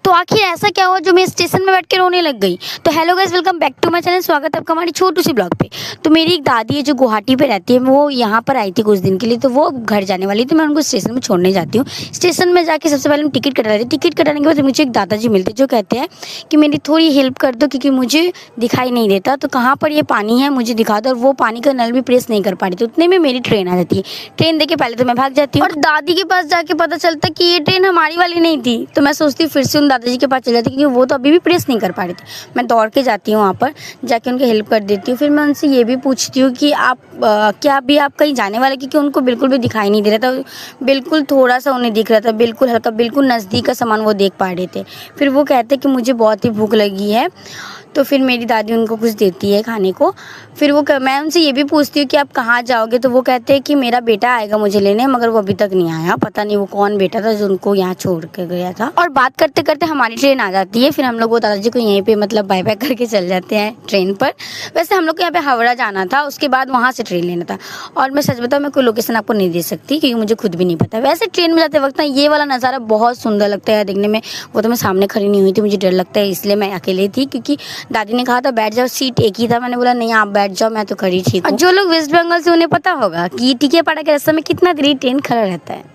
तो आखिर ऐसा क्या हुआ जो मैं स्टेशन में बैठ के रोने लग गई। तो hello guys, welcome back to my channel. स्वागत है आपका हमारी छोटू सी ब्लॉग पे। तो मेरी एक दादी है जो गुवाहाटी पे रहती है, वो यहाँ पर आई थी कुछ दिन के लिए, तो वो घर जाने वाली, तो मैं उनको स्टेशन में छोड़ने जाती हूँ। स्टेशन में जाके सबसे पहले हम टिकट कटा रहे थे। टिकट कटाने के बाद मुझे एक दादाजी मिलते जो कहते हैं कि मेरी थोड़ी हेल्प कर दो क्योंकि मुझे दिखाई नहीं देता, तो कहाँ पर ये पानी है मुझे दिखा दो। और वो पानी का नल भी प्रेस नहीं कर पा रही थी, उतने में मेरी ट्रेन आ जाती है। ट्रेन देखे पहले तो मैं भाग जाती हूँ और दादी के पास जाके पता चलता कि ये ट्रेन हमारी वाली नहीं थी। तो मैं सोचती हूँ फिर से उन दादाजी के पास चल जाती क्योंकि वो तो अभी भी प्रेस नहीं कर पा रही थी। मैं दौड़ के जाती हूँ वहाँ पर, जाके उनकी हेल्प कर देती हूँ। फिर मैं उनसे ये भी पूछती हूँ कि क्या अभी आप कहीं जाने वाले, क्योंकि उनको बिल्कुल भी दिखाई नहीं दे रहा था, बिल्कुल थोड़ा सा उन्हें दिख रहा था, बिल्कुल हल्का, बिल्कुल नज़दीक का सामान वो देख पा रहे थे। फिर वो कहते कि मुझे बहुत ही भूख लगी है, तो फिर मेरी दादी उनको कुछ देती है खाने को। फिर मैं उनसे ये भी पूछती हूँ कि आप कहाँ जाओगे, तो वो कहते हैं कि मेरा बेटा आएगा मुझे लेने, मगर वो अभी तक नहीं आया। पता नहीं वो कौन बेटा था जो उनको यहाँ छोड़ के गया था। और बात करते करते हमारी ट्रेन आ जाती है। फिर हम लोग वो दादाजी को यहीं पे मतलब बाय बाय करके चल जाते हैं ट्रेन पर। वैसे हम लोग को यहाँ पे हावड़ा जाना था, उसके बाद वहाँ से ट्रेन लेना था। और मैं सच बताऊँ, मैं कोई लोकेशन आपको नहीं दे सकती क्योंकि मुझे खुद भी नहीं पता। वैसे ट्रेन में जाते वक्त ना ये वाला नज़ारा बहुत सुंदर लगता है देखने में। वो तो मैं सामने खड़ी नहीं हुई थी, मुझे डर लगता है, इसलिए मैं अकेले थी, क्योंकि दादी ने कहा था बैठ जाओ, सीट एक ही था। मैंने बोला नहीं आप बैठ जाओ, मैं तो खड़ी थी। और जो लोग वेस्ट बंगाल से, उन्हें पता होगा कि टीकेपाड़ा के रास्ते में कितना देरी ट्रेन खड़ा रहता है।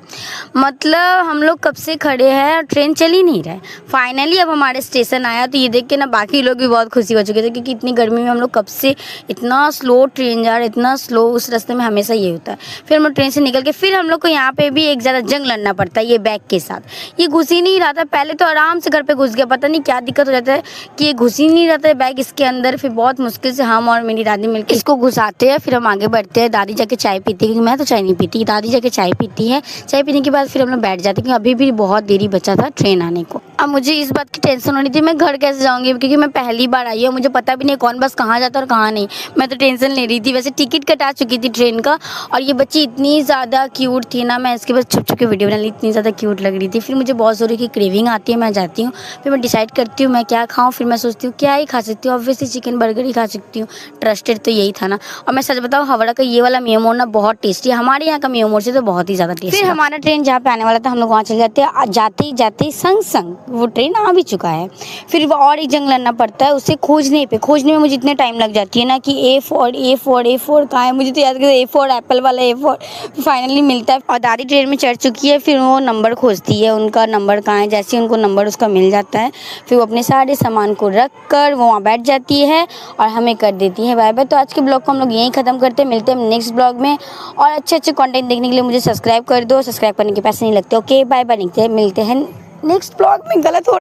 मतलब हम लोग कब से खड़े हैं और ट्रेन चल ही नहीं रहा है। फाइनली अब हमारे स्टेशन आया, तो ये देख के ना बाकी लोग भी बहुत खुशी हो चुके थे, क्योंकि इतनी गर्मी में हम लोग कब से इतना स्लो ट्रेन जा रहा है, इतना स्लो। उस रास्ते में हमेशा ये होता है। फिर हम लोग ट्रेन से निकल के फिर हम लोग को यहाँ पे भी एक ज़्यादा जंग लड़ना पड़ता है ये बैग के साथ। ये घुस ही नहीं रहा था, पहले तो आराम से घर पे घुस गया, पता नहीं क्या दिक्कत हो जाता है कि ये घुस ही नहीं रहता है बैग इसके अंदर। फिर बहुत मुश्किल से हम और मेरी दादी मिलकर इसको घुसाते हैं। फिर हम आगे बढ़ते हैं। दादी जाके चाय पीती है, क्योंकि मैं तो चाय नहीं पीती, दादी जाके चाय पीती है। चाय पीने के बाद फिर हम लोग बैठ जाते, क्योंकि अभी भी बहुत देरी बचा था ट्रेन आने को। अब मुझे इस बात की टेंशन हो रही थी मैं घर कैसे जाऊंगी, क्योंकि मैं पहली बार आई हूँ, मुझे पता भी नहीं कौन बस कहाँ जाता और कहाँ नहीं। मैं तो टेंशन ले रही थी। वैसे टिकट कटा चुकी थी ट्रेन का, और ये बच्ची इतनी ज़्यादा क्यूट थी ना, मैं इसके बस छुप छुप के वीडियो बना ली, इतनी ज़्यादा क्यूट लग रही थी। फिर मुझे बहुत ज़ोर की क्रेविंग आती है, मैं जाती हूँ। फिर मैं डिसाइड करती हूँ मैं क्या खाऊँ। फिर मैं सोचती हूँ क्या ही खा सकती हूँ, ऑब्वियसली चिकन बर्गर ही खा सकती हूँ, ट्रस्टेड तो यही था ना। और मैं सच बताऊँ, हावड़ा का ये वाला मियो मोड़ ना बहुत टेस्टी है, हमारे यहाँ का मियो मोड़ से तो बहुत ही ज़्यादा टेस्टी। फिर हमारा ट्रेन जहाँ पे आने वाला था, हम लोग वहाँ चले जाते हैं। जाते ही जाते ही संग संग वो ट्रेन आ भी चुका है। फिर वो और एक जंग लड़ना पड़ता है, उसे खोजने में मुझे इतने टाइम लग जाती है ना कि ए फोर कहाँ है, मुझे तो याद कर A4 एप्पल वाला A4 फाइनली मिलता है। और दादी ट्रेन में चढ़ चुकी है। फिर वो नंबर खोजती है, उनका नंबर कहाँ है। जैसे ही उनको नंबर उसका मिल जाता है, फिर वो अपने सारे सामान को रख कर वो वहाँ बैठ जाती है और हमें कर देती है बाय बाय। तो आज के ब्लॉग को हम लोग यहीं ख़त्म करते हैं, मिलते हैं नेक्स्ट ब्लॉग में। और अच्छे अच्छे कंटेंट देखने के लिए मुझे सब्सक्राइब कर दो, सब्सक्राइब करने के पैसे नहीं लगते। ओके बाय बाय, मिलते हैं नेक्स्ट ब्लॉग में। गलत हो